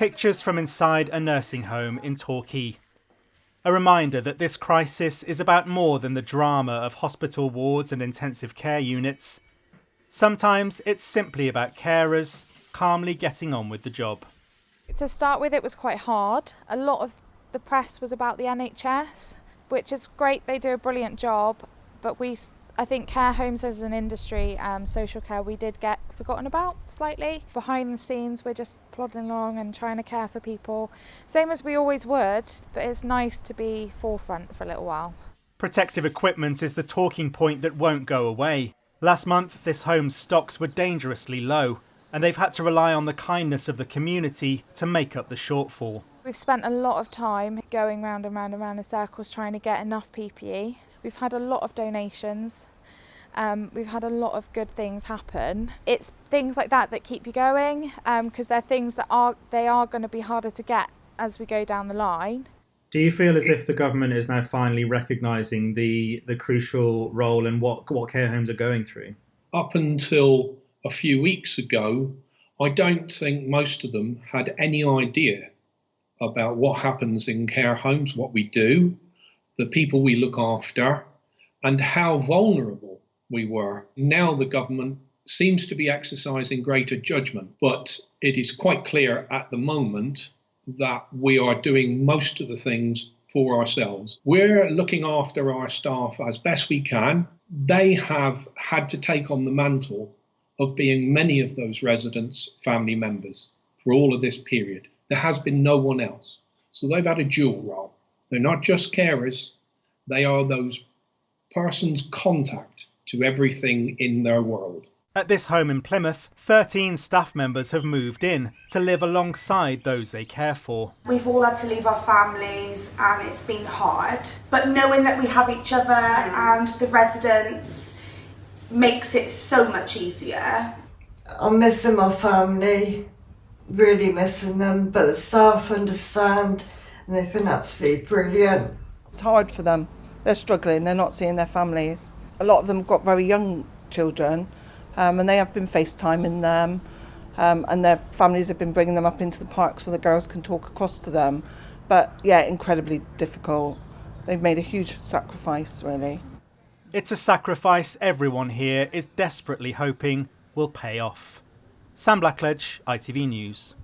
Pictures from inside a nursing home in Torquay. A reminder that this crisis is about more than the drama of hospital wards and intensive care units. Sometimes it's simply about carers calmly getting on with the job. To start with, it was quite hard. A lot of the press was about the NHS, which is great, they do a brilliant job, but I think care homes as an industry, social care, we did get forgotten about slightly. Behind the scenes, we're just plodding along and trying to care for people, same as we always would, but it's nice to be forefront for a little while. Protective equipment is the talking point that won't go away. Last month, this home's stocks were dangerously low, and they've had to rely on the kindness of the community to make up the shortfall. We've spent a lot of time going round and round and round in circles trying to get enough PPE. We've had a lot of donations. We've had a lot of good things happen. It's things like that that keep you going, because they're things that are going to be harder to get as we go down the line. Do you feel as if the government is now finally recognising the crucial role and what care homes are going through? Up until a few weeks ago, I don't think most of them had any idea about what happens in care homes, what we do, the people we look after, and how vulnerable we were. Now the government seems to be exercising greater judgment, but it is quite clear at the moment that we are doing most of the things for ourselves. We're looking after our staff as best we can. They have had to take on the mantle of being many of those residents' family members for all of this period. There has been no one else. So they've had a dual role. They're not just carers, they are those persons' contact to everything in their world. At this home in Plymouth, 13 staff members have moved in to live alongside those they care for. We've all had to leave our families and it's been hard, but knowing that we have each other and the residents makes it so much easier. I'm missing my family, really missing them, but the staff understand and they've been absolutely brilliant. It's hard for them. They're struggling, they're not seeing their families. A lot of them got very young children, and they have been FaceTiming them, and their families have been bringing them up into the park so the girls can talk across to them. But yeah, incredibly difficult. They've made a huge sacrifice, really. It's a sacrifice everyone here is desperately hoping will pay off. Sam Blackledge, ITV News.